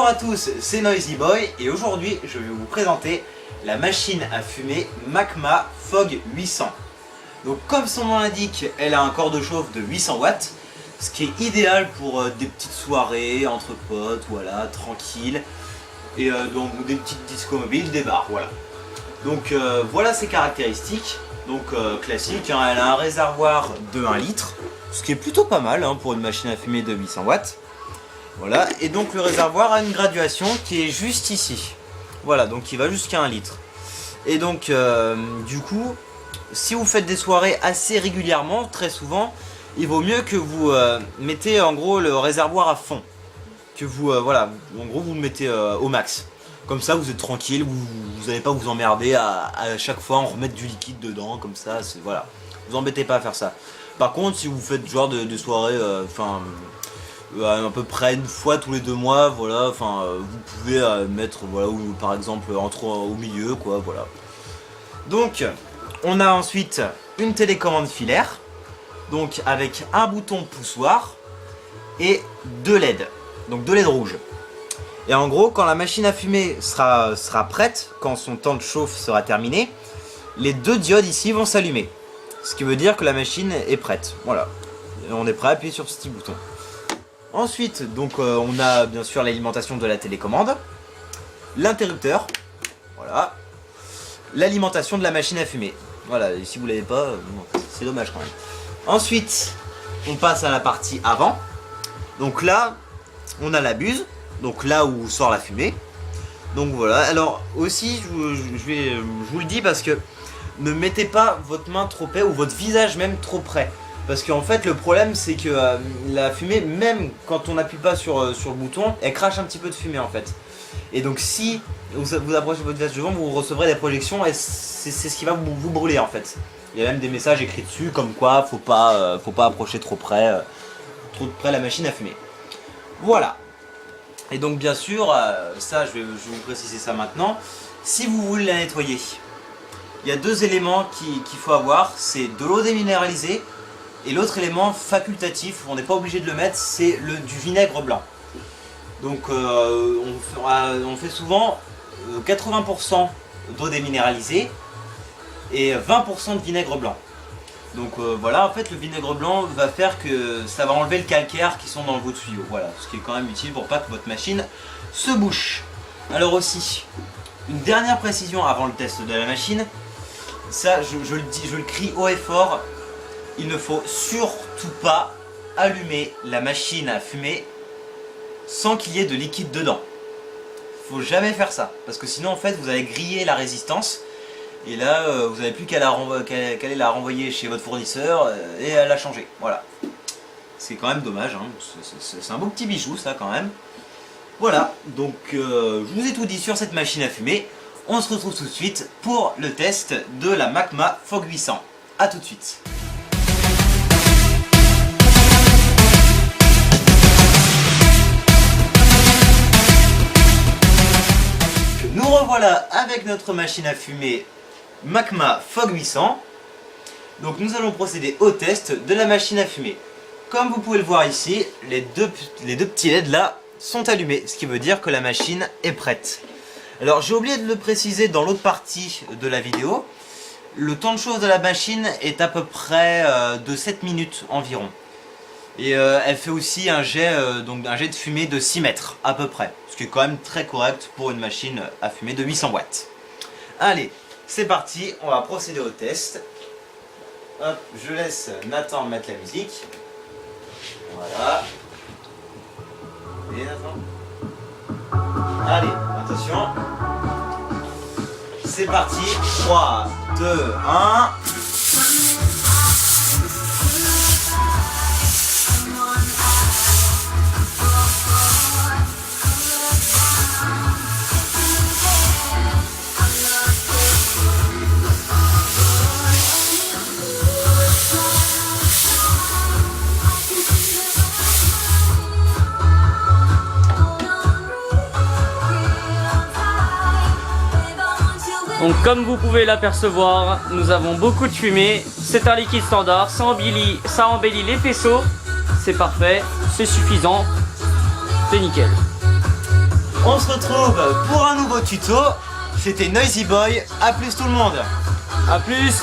Bonjour à tous, c'est Noisy Boy et aujourd'hui je vais vous présenter la machine à fumer Macma Fog 800. Donc comme son nom l'indique, elle a un corps de chauffe de 800 watts, ce qui est idéal pour des petites soirées entre potes, voilà, tranquille, et donc des petites discos mobiles, des bars, voilà. Donc voilà ses caractéristiques, donc classique, hein, elle a un réservoir de 1 litre, ce qui est plutôt pas mal hein, pour une machine à fumer de 800 watts. Voilà, et donc le réservoir a une graduation qui est juste ici. Voilà, donc il va jusqu'à 1 litre. Et donc, du coup, si vous faites des soirées assez régulièrement, très souvent, il vaut mieux que vous mettez en gros le réservoir à fond. Que vous, voilà, en gros vous le mettez au max. Comme ça vous êtes tranquille, vous n'allez pas vous emmerder à chaque fois en remettre du liquide dedans, comme ça, voilà. Vous embêtez pas à faire ça. Par contre, si vous faites genre de soirées, à peu près une fois tous les 2 mois, voilà, vous pouvez mettre, voilà, ou par exemple au milieu, quoi, voilà. Donc, on a ensuite une télécommande filaire, donc avec un bouton poussoir et 2 LED, donc 2 LED rouges. Et en gros, quand la machine à fumer sera prête, quand son temps de chauffe sera terminé, les 2 diodes ici vont s'allumer. Ce qui veut dire que la machine est prête, voilà. Et on est prêt à appuyer sur ce petit bouton. Ensuite, donc on a bien sûr l'alimentation de la télécommande, l'interrupteur, voilà, l'alimentation de la machine à fumer. Voilà, et si vous l'avez pas, c'est dommage quand même. Ensuite, on passe à la partie avant. Donc là, on a la buse, donc là où sort la fumée. Donc voilà, alors aussi, je vous le dis parce que ne mettez pas votre main trop près ou votre visage même trop près. Parce qu'en fait le problème c'est que la fumée, même quand on n'appuie pas sur le bouton, elle crache un petit peu de fumée en fait. Et donc si vous approchez votre visage devant, vous recevrez des projections et c'est ce qui va vous brûler en fait. Il y a même des messages écrits dessus comme quoi faut pas approcher trop près la machine à fumer. Voilà. Et donc bien sûr, ça je vais vous préciser ça maintenant, si vous voulez la nettoyer, il y a 2 éléments qu'il faut avoir, c'est de l'eau déminéralisée. Et l'autre élément facultatif, on n'est pas obligé de le mettre, c'est du vinaigre blanc. Donc on fait souvent 80% d'eau déminéralisée et 20% de vinaigre blanc. Donc voilà, en fait le vinaigre blanc va faire que ça va enlever le calcaire qui sont dans vos tuyaux. Voilà, ce qui est quand même utile pour pas que votre machine se bouche. Alors aussi, une dernière précision avant le test de la machine, ça je le crie haut et fort. Il ne faut surtout pas allumer la machine à fumer sans qu'il y ait de liquide dedans. Faut jamais faire ça, parce que sinon en fait vous allez griller la résistance et là vous n'avez plus qu'à aller la renvoyer chez votre fournisseur et à la changer. Voilà. C'est quand même dommage, hein. C'est un beau petit bijou ça quand même. Voilà, donc je vous ai tout dit sur cette machine à fumer. On se retrouve tout de suite pour le test de la Macma Fog 800. A tout de suite. Nous revoilà avec notre machine à fumer Macma Fog 800. Donc nous allons procéder au test de la machine à fumer. Comme vous pouvez le voir ici, les deux petits LED là sont allumés, ce qui veut dire que la machine est prête. Alors j'ai oublié de le préciser dans l'autre partie de la vidéo, le temps de chauffe de la machine est à peu près de 7 minutes environ. Et elle fait aussi un jet de fumée de 6 mètres à peu près. Ce qui est quand même très correct pour une machine à fumer de 800 watts. Allez, c'est parti, on va procéder au test. Hop, je laisse Nathan mettre la musique. Voilà. Et Nathan. Allez, attention. C'est parti. 3, 2, 1. Donc comme vous pouvez l'apercevoir, nous avons beaucoup de fumée. C'est un liquide standard, ça embellit les faisceaux. C'est parfait, c'est suffisant, c'est nickel. On se retrouve pour un nouveau tuto. C'était Noisy Boy, à plus tout le monde. A plus.